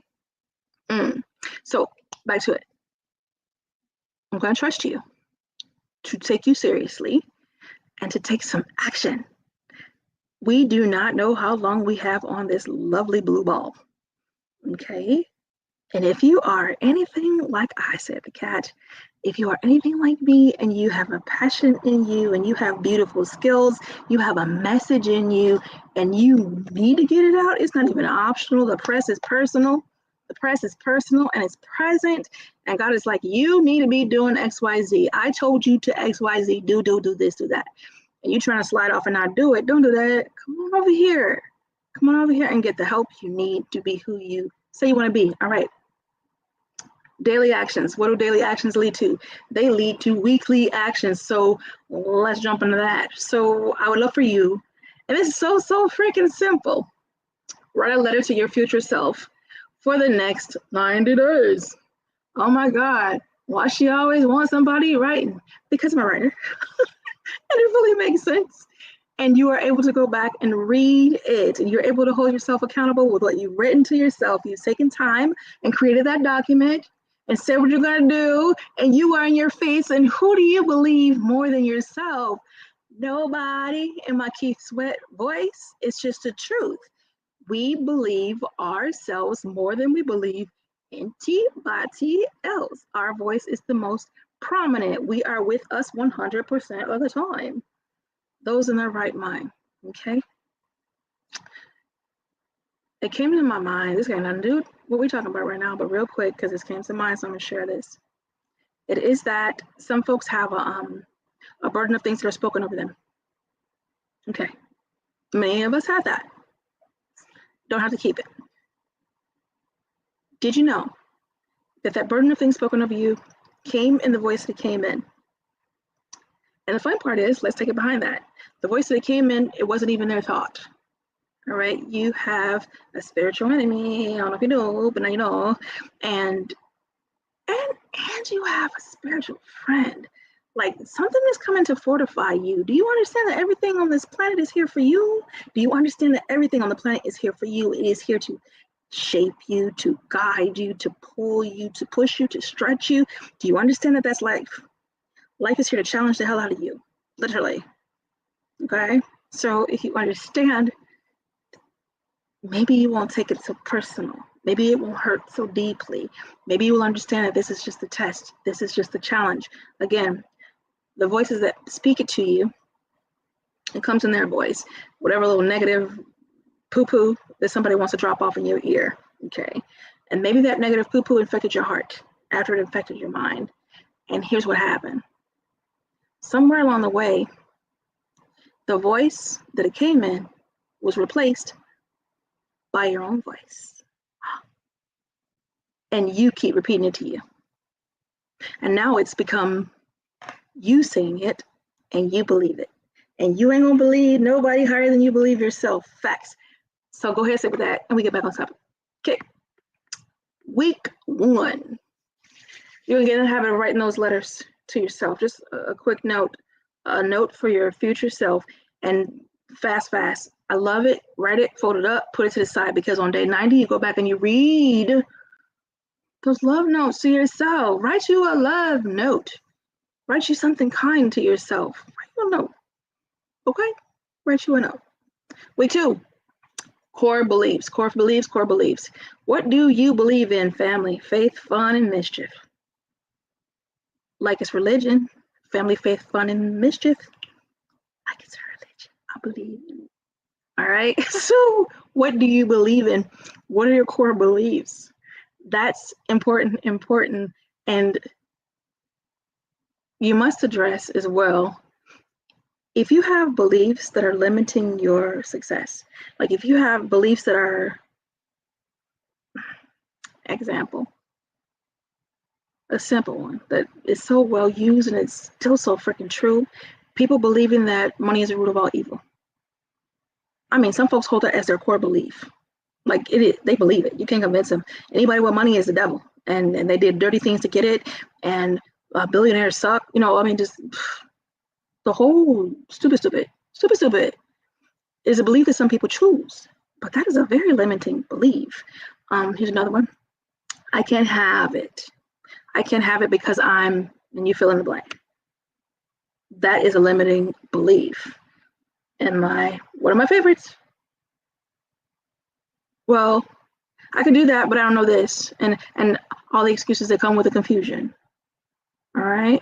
So back to it. I'm going to trust you to take you seriously and to take some action. We do not know how long we have on this lovely blue ball, okay? And if you are anything like I said, the cat, if you are anything like me and you have a passion in you and you have beautiful skills, you have a message in you and you need to get it out, it's not even optional. The press is personal. The press is personal and it's present. And God is like, you need to be doing XYZ. I told you to XYZ, do this, do that. And you trying to slide off and not do it, don't do that. Come on over here. Come on over here and get the help you need to be who you say you want to be. All right. Daily actions. What do daily actions lead to? They lead to weekly actions. So let's jump into that. So I would love for you, and this is so freaking simple. Write a letter to your future self for the next 90 days. Oh my God. Why she always wants somebody writing? Because I'm a writer. And it really makes sense. And you are able to go back and read it. And you're able to hold yourself accountable with what you've written to yourself. You've taken time and created that document and said what you're going to do. And you are in your face. And who do you believe more than yourself? Nobody. In my Keith Sweat voice, it's just the truth. We believe ourselves more than we believe anybody else. Our voice is the most prominent. We are with us 100% of the time. Those in their right mind, okay? It came into my mind, this got nothing to do with what we're talking about right now, but real quick, because this came to mind, so I'm gonna share this. It is that some folks have a burden of things that are spoken over them. Okay, many of us have that. Don't have to keep it. Did you know that that burden of things spoken over you came in the voice that came in? And the fun part is, let's take it behind that. The voice that came in, it wasn't even their thought. All right, you have a spiritual enemy. I don't know if you know, but now you know. And you have a spiritual friend. Like something is coming to fortify you. Do you understand that everything on this planet is here for you? Do you understand that everything on the planet is here for you? It is here to shape you, to guide you, to pull you, to push you, to stretch you. Do you understand that that's life? Life is here to challenge the hell out of you, literally. Okay? So if you understand, maybe you won't take it so personal. Maybe it won't hurt so deeply. Maybe you will understand that this is just a test. This is just a challenge. Again, the voices that speak it to you, it comes in their voice. Whatever little negative poo-poo that somebody wants to drop off in your ear, okay? And maybe that negative poo-poo infected your heart after it infected your mind. And here's what happened. Somewhere along the way, the voice that it came in was replaced by your own voice. And you keep repeating it to you. And now it's become you saying it and you believe it. And you ain't gonna believe nobody higher than you believe yourself. Facts. So go ahead and sit with that and we get back on topic. Okay. Week 1. You're gonna get in the habit of writing those letters to yourself. Just a quick note, a note for your future self, and fast. I love it. Write it, fold it up, put it to the side, because on day 90, you go back and you read those love notes to yourself. Write you a love note. Write you something kind to yourself. Write you a note. Okay? Write you a note. Week 2, Core beliefs, core beliefs, core beliefs. What do you believe in, family? Faith, fun, and mischief. Like it's religion. Family, faith, fun, and mischief. Like it's a religion. I believe in it. All right. So what do you believe in? What are your core beliefs? That's important. And you must address as well, if you have beliefs that are limiting your success, like if you have beliefs that are, example, a simple one that is so well used and it's still so freaking true, people believing that money is the root of all evil. I mean, some folks hold that as their core belief. Like it is, they believe it. You can't convince them. Anybody with money is the devil, and they did dirty things to get it, and billionaires suck. You know, I mean, just the whole stupid is a belief that some people choose, but that is a very limiting belief. Here's another one. I can't have it. I can't have it because I'm, and you fill in the blank. That is a limiting belief. And one of my favorites. Well, I can do that, but I don't know this, and all the excuses that come with the confusion. All right.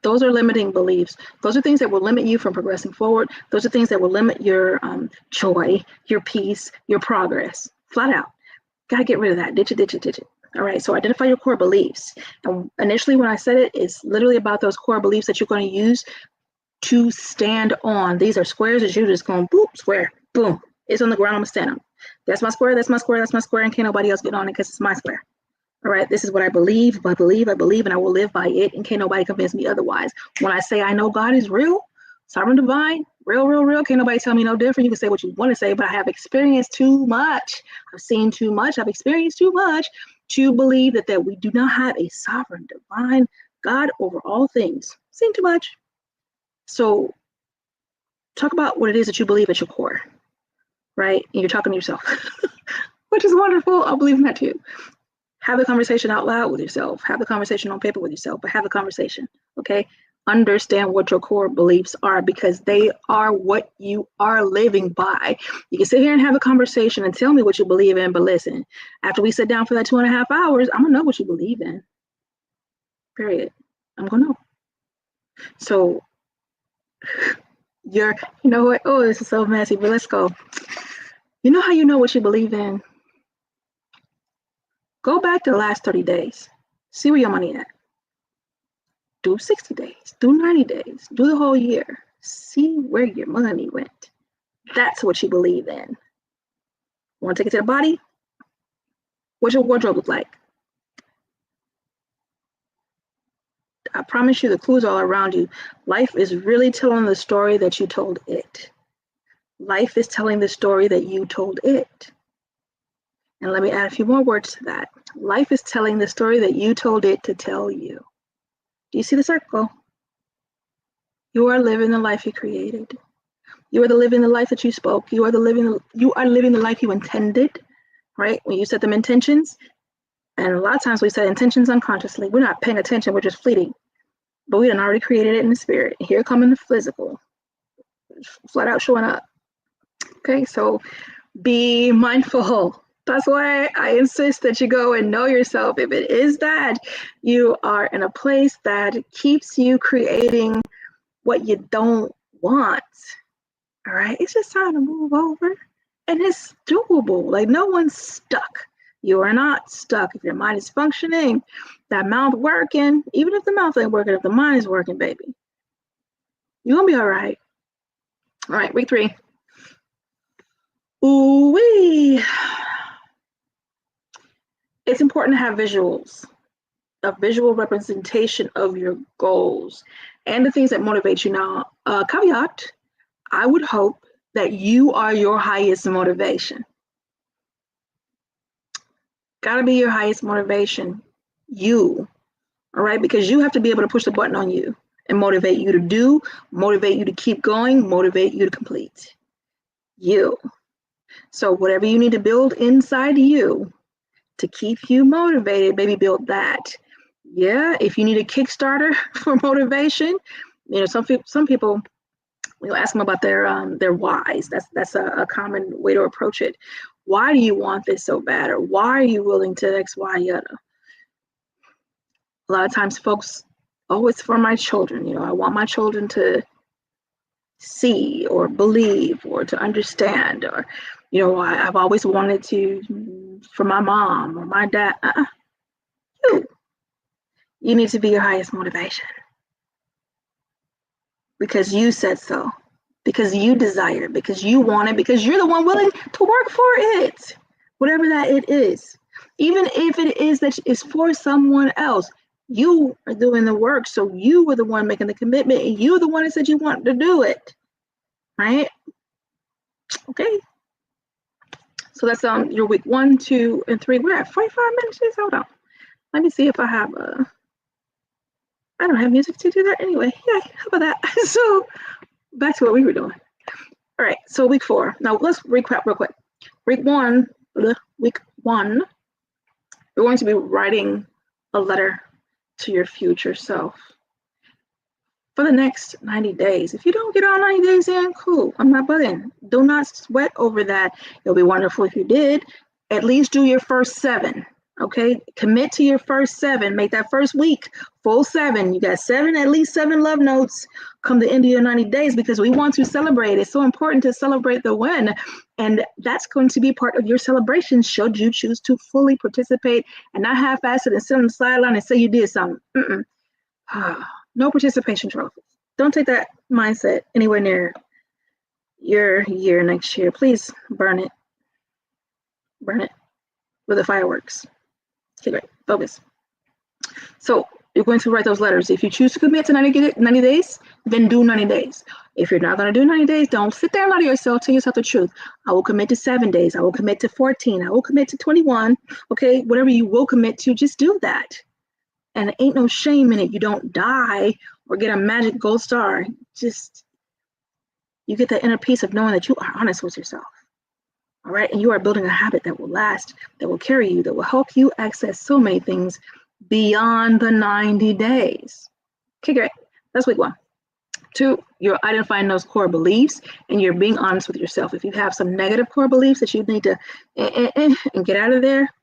Those are limiting beliefs. Those are things that will limit you from progressing forward. Those are things that will limit your joy, your peace, your progress. Flat out. Got to get rid of that. Ditch it. All right. So identify your core beliefs. And initially when I said it, it's literally about those core beliefs that you're going to use to stand on. These are squares that you're just going boop, square, boom. It's on the ground. I'm going to stand on. That's my square. That's my square. That's my square. And can't nobody else get on it because it's my square. All right, this is what I believe, and I will live by it, and can't nobody convince me otherwise. When I say I know God is real, sovereign, divine, real, can't nobody tell me no different. You can say what you want to say, but I have experienced too much. I've seen too much. I've experienced too much to believe that we do not have a sovereign, divine God over all things. Seen too much. So talk about what it is that you believe at your core, right? And you're talking to yourself, which is wonderful. I'll believe in that too. Have the conversation out loud with yourself. Have the conversation on paper with yourself, but have the conversation, okay? Understand what your core beliefs are because they are what you are living by. You can sit here and have a conversation and tell me what you believe in, but listen, after we sit down for that 2.5 hours, I'm gonna know what you believe in, period. I'm gonna know. So, you know what? Oh, this is so messy, but let's go. You know how you know what you believe in? Go back to the last 30 days. See where your money at. Do 60 days. Do 90 days. Do the whole year. See where your money went. That's what you believe in. Want to take it to the body? What's your wardrobe look like? I promise you the clues are all around you. Life is really telling the story that you told it. Life is telling the story that you told it. And let me add a few more words to that. Life is telling the story that you told it to tell you. Do you see the circle? You are living the life you created. You are living the life that you spoke. You are living the life you intended, right? When you set them intentions, and a lot of times we set intentions unconsciously. We're not paying attention. We're just fleeting. But we done already created it in the spirit. Here coming the physical, flat out showing up. Okay, so be mindful. That's why I insist that you go and know yourself. If it is that you are in a place that keeps you creating what you don't want, all right, it's just time to move over. And it's doable. Like no one's stuck. You are not stuck. If your mind is functioning, that mouth working, even if the mouth ain't working, if the mind is working, baby, you're gonna be all right. All right, week 3. Ooh-wee. It's important to have visuals, a visual representation of your goals and the things that motivate you. Now, caveat, I would hope that you are your highest motivation. Gotta be your highest motivation, you, all right? Because you have to be able to push the button on you and motivate you to do, motivate you to keep going, motivate you to complete. You. So whatever you need to build inside you to keep you motivated, maybe build that. Yeah, if you need a Kickstarter for motivation, you know, some people We'll ask them about their whys. That's a common way to approach it. Why do you want this so bad? Or why are you willing to X, Y, yada? A lot of times folks, oh, it's for my children. You know, I want my children to see or believe or to understand, or, you know, I've always wanted to, for my mom or my dad. You need to be your highest motivation because you said so, because you desire, because you want it, because you're the one willing to work for it, whatever that it is. Even if it is that it's for someone else, you are doing the work. So you were the one making the commitment, and you're the one that said you wanted to do it, right? Okay. So that's your week 1, 2, and 3. We're at 45 minutes. Hold on. Let me see if I have I don't have music to do that anyway. Yeah, how about that? So back to what we were doing. All right, so week 4. Now let's recap real quick. Week one, we're going to be writing a letter to your future self for the next 90 days. If you don't get all 90 days in, cool, I'm not bugging. Do not sweat over that. It'll be wonderful if you did. At least do your first 7. Okay, commit to your first 7. Make that first week full 7. You got 7, at least 7 love notes come the end of your 90 days, because we want to celebrate. It's so important to celebrate the win. And that's going to be part of your celebration should you choose to fully participate and not half-ass it and sit on the sideline and say you did something. No participation trophies. Don't take that mindset anywhere near your year next year. Please burn it. Burn it with the fireworks. Okay, great. Focus. So you're going to write those letters. If you choose to commit to 90 days, then do 90 days. If you're not going to do 90 days, don't sit there and lie to yourself. Tell yourself the truth. I will commit to 7 days. I will commit to 14. I will commit to 21. Okay, whatever you will commit to, just do that. And ain't no shame in it. You don't die or get a magic gold star. Just, you get that inner peace of knowing that you are honest with yourself. All right, and you are building a habit that will last, that will carry you, that will help you access so many things beyond the 90 days. Okay, great. That's week 1. 2, you're identifying those core beliefs and you're being honest with yourself. If you have some negative core beliefs that you need to and get out of there,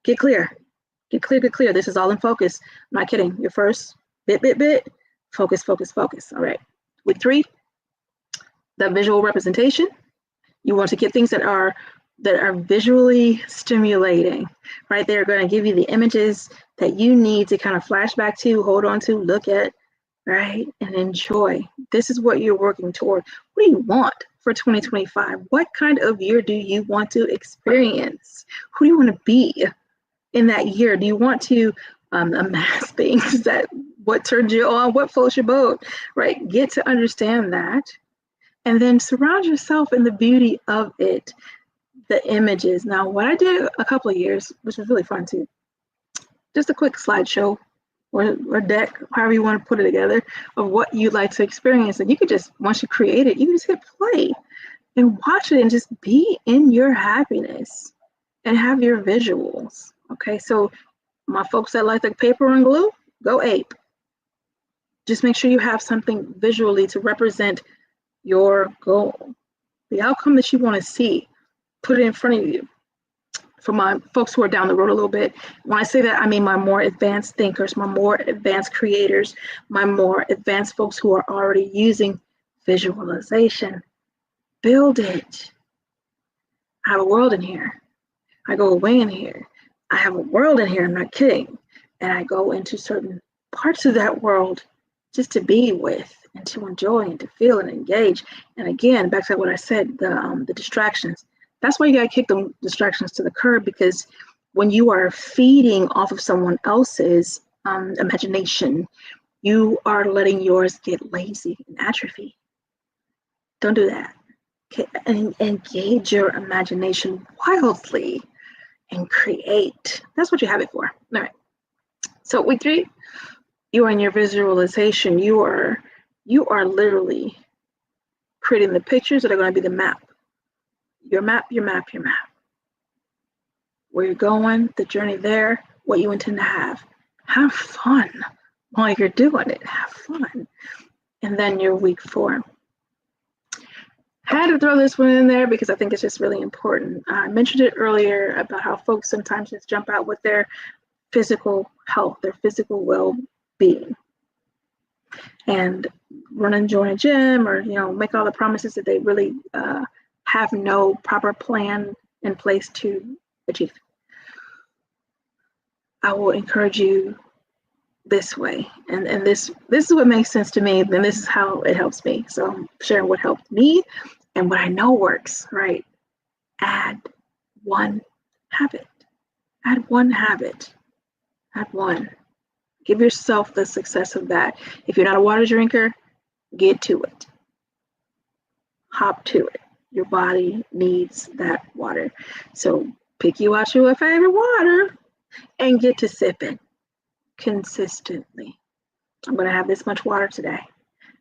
get clear. Get clear. This is all in focus. I'm not kidding. Your first bit. Focus. All right. Week 3, the visual representation. You want to get things that are visually stimulating, right? They're going to give you the images that you need to kind of flash back to, hold on to, look at, right? And enjoy. This is what you're working toward. What do you want for 2025? What kind of year do you want to experience? Who do you want to be in that year? Do you want to amass things that what turns you on, what floats your boat, right? Get to understand that. And then surround yourself in the beauty of it, the images. Now, what I did a couple of years, which was really fun too, just a quick slideshow or deck, however you want to put it together, of what you'd like to experience. And you could just, once you create it, you can just hit play and watch it and just be in your happiness and have your visuals. Okay, so my folks that like the paper and glue, go ape. Just make sure you have something visually to represent your goal, the outcome that you want to see. Put it in front of you. For my folks who are down the road a little bit, when I say that, I mean my more advanced thinkers, my more advanced creators, my more advanced folks who are already using visualization. Build it. I have a world in here. I go away in here. I have a world in here, I'm not kidding. And I go into certain parts of that world just to be with and to enjoy and to feel and engage. And again, back to what I said, the distractions. That's why you gotta kick the distractions to the curb, because when you are feeding off of someone else's imagination, you are letting yours get lazy and atrophy. Don't do that. Okay, and engage your imagination wildly and create. That's what you have it for. All right. So week 3, you are in your visualization. You are literally creating the pictures that are going to be the map. Your map. Where you're going, the journey there, what you intend to have. Have fun while you're doing it. Have fun. And then your week 4. Had to throw this one in there because I think it's just really important. I mentioned it earlier about how folks sometimes just jump out with their physical health, their physical well-being, and run and join a gym, or make all the promises that they really have no proper plan in place to achieve. I will encourage you this way, and this is what makes sense to me, and this is how it helps me. So I'm sharing what helped me and what I know works, right? Add one habit. Add one habit. Add one. Give yourself the success of that. If you're not a water drinker, get to it. Hop to it. Your body needs that water. So pick you out your favorite water and get to sipping consistently. I'm going to have this much water today.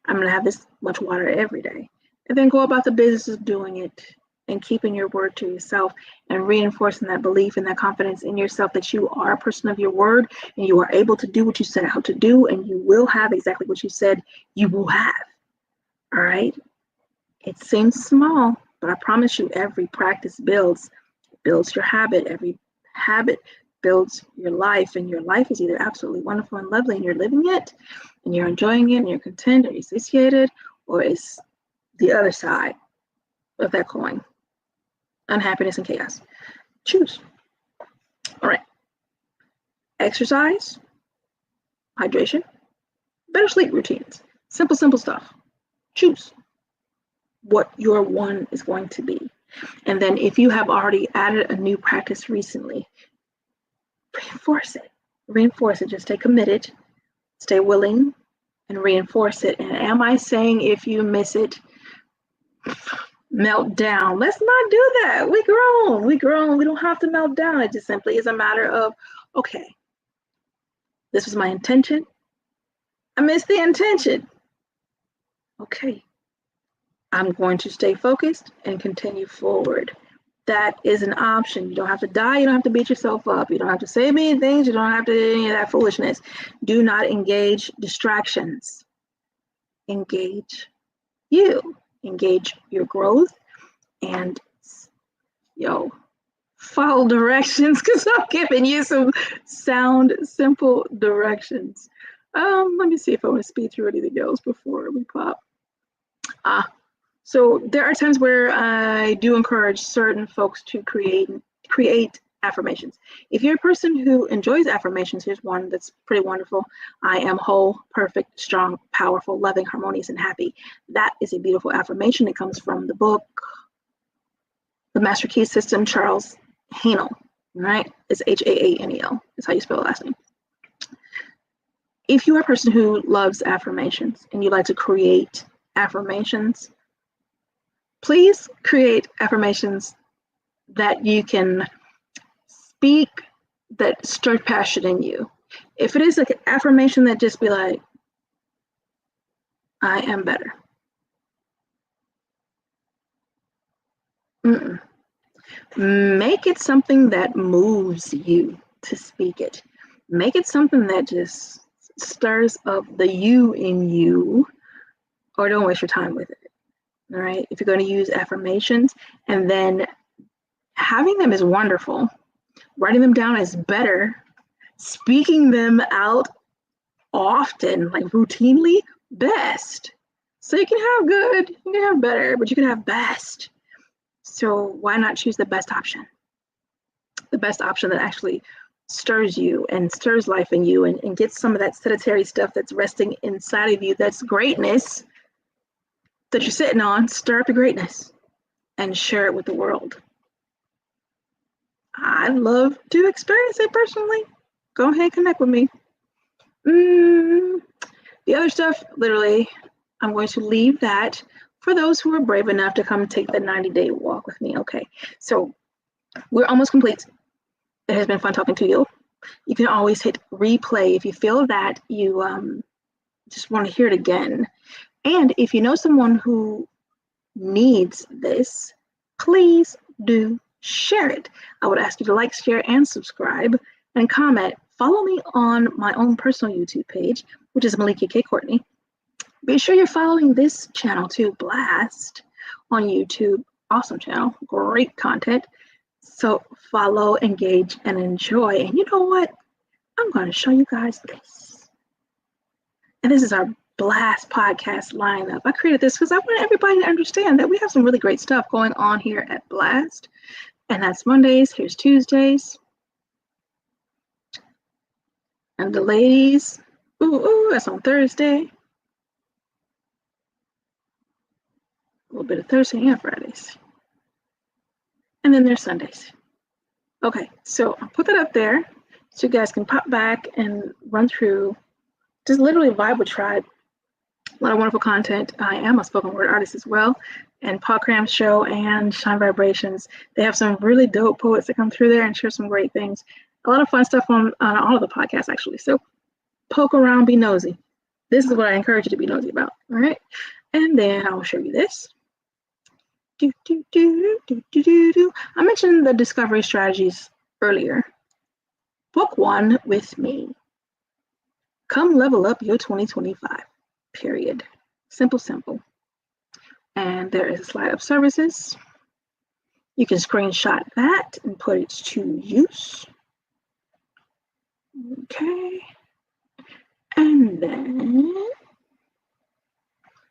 I'm going to have this much water every day. And then go about the business of doing it and keeping your word to yourself and reinforcing that belief and that confidence in yourself that you are a person of your word and you are able to do what you set out to do, and you will have exactly what you said you will have. All right? It seems small, but I promise you every practice builds your habit. Every habit builds your life, and your life is either absolutely wonderful and lovely and you're living it and you're enjoying it and you're content or you're satiated, or it's the other side of that coin, unhappiness and chaos. Choose. All right. Exercise, hydration, better sleep routines. Simple stuff. Choose what your one is going to be. And then if you have already added a new practice recently, reinforce it. Reinforce it. Just stay committed, stay willing, and reinforce it. And am I saying if you miss it, melt down? Let's not do that. We grown. We don't have to melt down. It just simply is a matter of, okay, this was my intention. I missed the intention. Okay, I'm going to stay focused and continue forward. That is an option. You don't have to die. You don't have to beat yourself up. You don't have to say mean things. You don't have to do any of that foolishness. Do not engage distractions. Engage you. Engage your growth, and follow directions, because I'm giving you some sound, simple directions. Let me see if I want to speed through anything else before we pop. So there are times where I do encourage certain folks to create affirmations. If you're a person who enjoys affirmations, here's one that's pretty wonderful. I am whole, perfect, strong, powerful, loving, harmonious, and happy. That is a beautiful affirmation. It comes from the book, The Master Key System, Charles Haanel, right? It's Haanel. That's how you spell the last name. If you are a person who loves affirmations and you like to create affirmations, please create affirmations that you can speak that stir passion in you. If it is like an affirmation that just be like, I am better. Make it something that moves you to speak it. Make it something that just stirs up the you in you, or don't waste your time with it. All right. If you're going to use affirmations, and then having them is wonderful. Writing them down is better. Speaking them out often, like routinely, best. So you can have good, you can have better, but you can have best. So why not choose the best option? The best option that actually stirs you and stirs life in you, and gets some of that sedentary stuff that's resting inside of you, that's greatness that you're sitting on, stir up the greatness and share it with the world. I'd love to experience it personally. Go ahead and connect with me. The other stuff, literally, I'm going to leave that for those who are brave enough to come take the 90-day walk with me. Okay, so we're almost complete. It has been fun talking to you. You can always hit replay if you feel that you just want to hear it again. And if you know someone who needs this, please do share it. I would ask you to like, share, and subscribe, and comment. Follow me on my own personal YouTube page, which is Melikia K. Courtney. Be sure you're following this channel too, Blast. on YouTube. Awesome channel, great content. So follow, engage, and enjoy. And you know what? I'm going to show you guys this. And this is our Blast podcast lineup. I created this because I want everybody to understand that we have some really great stuff going on here at Blast. And that's Mondays. Here's Tuesdays. And the ladies, that's on Thursday. A little bit of Thursday and Fridays. And then there's Sundays. Okay, so I'll put that up there so you guys can pop back and run through, just literally vibe with Tribe. A lot of wonderful content. I am a spoken word artist as well. And Paul Cram's show and Shine Vibrations. They have some really dope poets that come through there and share some great things. A lot of fun stuff on all of the podcasts, actually. So poke around, be nosy. This is what I encourage you to be nosy about. All right. And then I will show you this. I mentioned the discovery strategies earlier. Book one with me. Come level up your 2025. Period. Simple. And there is a slide of services. You can screenshot that and put it to use. Okay. And then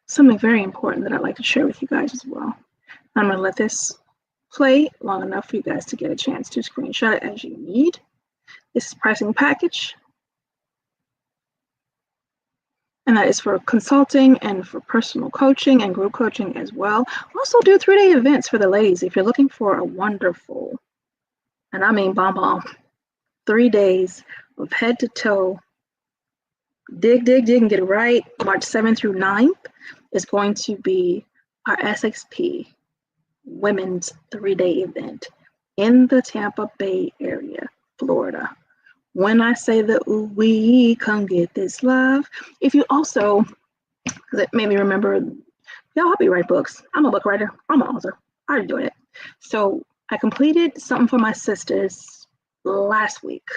something very important that I'd like to share with you guys as well. I'm going to let this play long enough for you guys to get a chance to screenshot it as you need. This is pricing package. And that is for consulting and for personal coaching and group coaching as well. Also do 3-day events for the ladies if you're looking for a wonderful, and I mean bomb, 3 days of head to toe, dig and get it right. March 7th through 9th is going to be our SXP Women's 3-day event in the Tampa Bay area, Florida. When I say the ooh wee, come get this love. If you also, because it made me remember, y'all, I write books. I'm a book writer. I'm an author. I already doing it. So I completed something for my sisters last week.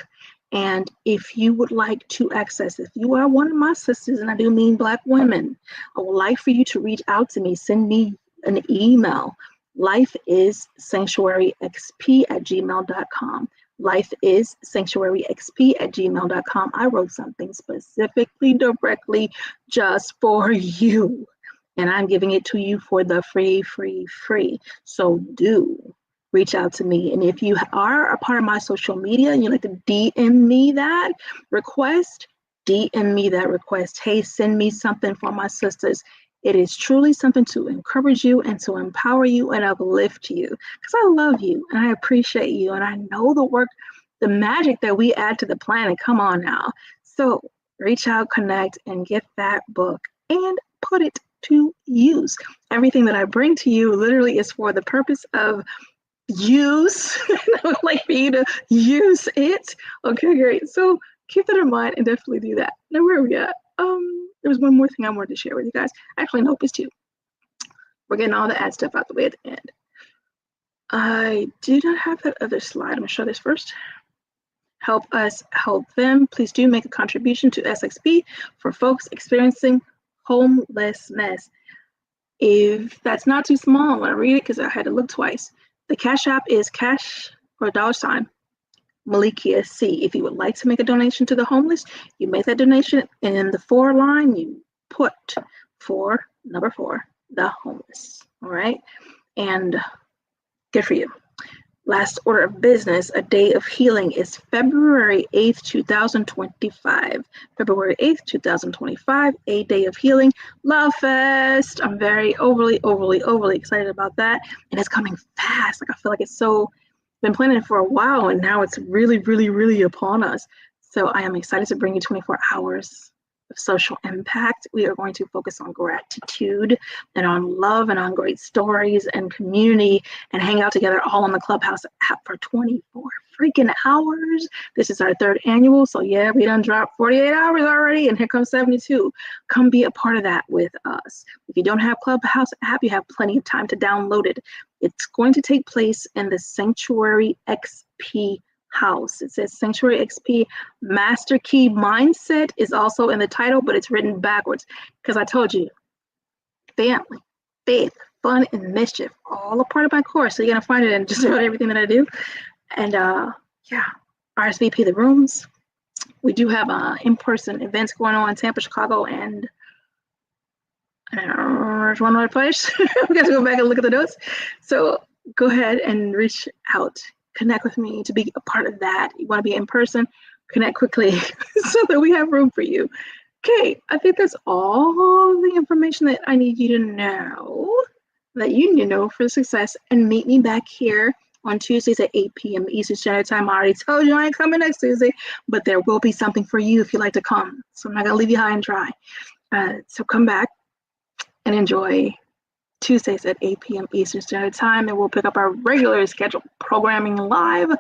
And if you would like to access, if you are one of my sisters, and I do mean Black women, I would like for you to reach out to me. Send me an email. lifeissanctuaryxp@gmail.com. lifeissanctuaryxp@gmail.com. I wrote something specifically, directly just for you. And I'm giving it to you for the free. So do reach out to me. And if you are a part of my social media and you like to DM me that request, Hey, send me something for my sisters. It is truly something to encourage you and to empower you and uplift you, because I love you and I appreciate you and I know the work, the magic that we add to the planet. Come on now. So reach out, connect, and get that book and put it to use. Everything that I bring to you literally is for the purpose of use. I would like for you to use it. Okay, great. So keep that in mind and definitely do that. Now, where are we at? There was one more thing I wanted to share with you guys. Actually, nope, it's two. We're getting all the ad stuff out the way at the end. I do not have that other slide. I'm going to show this first. Help us help them. Please do make a contribution to SXP for folks experiencing homelessness. If that's not too small, I'm going to read it because I had to look twice. The Cash App is cash or $, Melikia C. If you would like to make a donation to the homeless, you make that donation, and in the for line, you put number 4, the homeless. All right. And good for you. Last order of business, a day of healing, is February 8th, 2025. February 8th, 2025, a day of healing. Love Fest. I'm very overly excited about that. And it's coming fast. Like, I feel like it's so, been planning it for a while, and now it's really upon us. So I am excited to bring you 24 hours of social impact. We are going to focus on gratitude and on love and on great stories and community, and hang out together all on the Clubhouse app for 24 freaking hours. This is our 3rd annual. So yeah, we done dropped 48 hours already, and here comes 72. Come be a part of that with us. If you don't have Clubhouse app, you have plenty of time to download it. It's going to take place in the Sanctuary XP house. It says Sanctuary XP Master Key Mindset is also in the title, but it's written backwards because I told you, family, faith, fun, and mischief, all a part of my course. So you're gonna find it in just about everything that I do. And yeah, RSVP the rooms. We do have in-person events going on in Tampa, Chicago, and there's one other place. We got to go back and look at the notes. So go ahead and reach out, connect with me to be a part of that. You want to be in person, connect quickly so that we have room for you. Okay, I think that's all the information that I need you to know, that you need to know for success. And meet me back here on Tuesdays at 8 p.m. Eastern Standard Time. I already told you I ain't coming next Tuesday, but there will be something for you if you like to come. So I'm not gonna leave you high and dry. So come back and enjoy Tuesdays at 8 p.m. Eastern Standard Time, and we'll pick up our regular scheduled programming live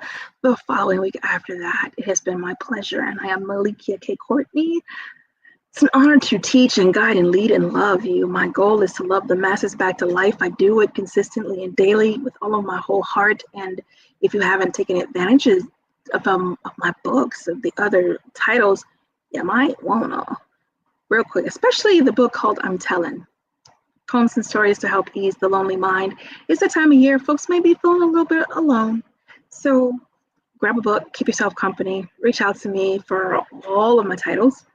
the following week after that. It has been my pleasure, and I am Melikia K. Courtney. It's an honor to teach and guide and lead and love you. My goal is to love the masses back to life. I do it consistently and daily with all of my whole heart. And if you haven't taken advantage of my books, of the other titles, you might wanna, real quick, especially the book called I'm Telling. Poems and stories to help ease the lonely mind. It's the time of year folks may be feeling a little bit alone. So grab a book, keep yourself company, reach out to me for all of my titles.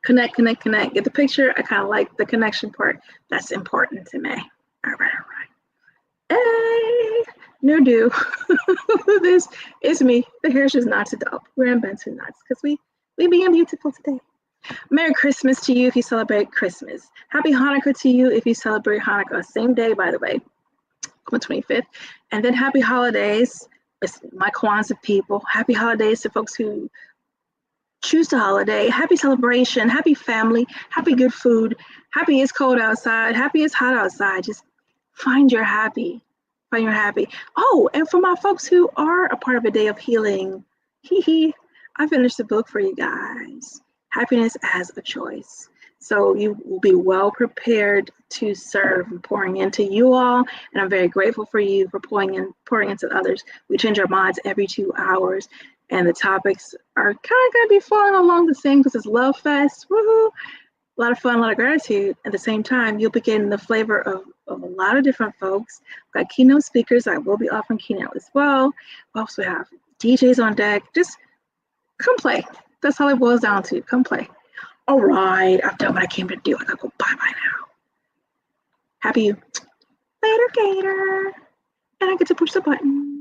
Connect. Get the picture. I kind of like the connection part. That's important to me. All right. Hey, no do. This is me. The hair is not to dull. We're in Benson nuts because we being beautiful today. Merry Christmas to you if you celebrate Christmas. Happy Hanukkah to you if you celebrate Hanukkah. Same day, by the way, on the 25th. And then happy holidays. It's my Kwanzaa people. Happy holidays to folks who choose the holiday. Happy celebration, happy family, happy good food, happy it's cold outside, happy it's hot outside. Just find your happy, find your happy. Oh, and for my folks who are a part of a day of healing, I finished the book for you guys, Happiness as a Choice. So you will be well prepared to serve and pouring into you all. And I'm very grateful for you for pouring into others. We change our minds every 2 hours. And the topics are kind of going to be falling along the same because it's Love Fest. Woohoo! A lot of fun, a lot of gratitude. At the same time, you'll be getting the flavor of a lot of different folks. We've got keynote speakers. I will be offering keynote as well. We also have DJs on deck. Just come play. That's all it boils down to. Come play. All right. I've done what I came to do. I got to go bye-bye now. Happy you. Later, Gator. And I get to push the button.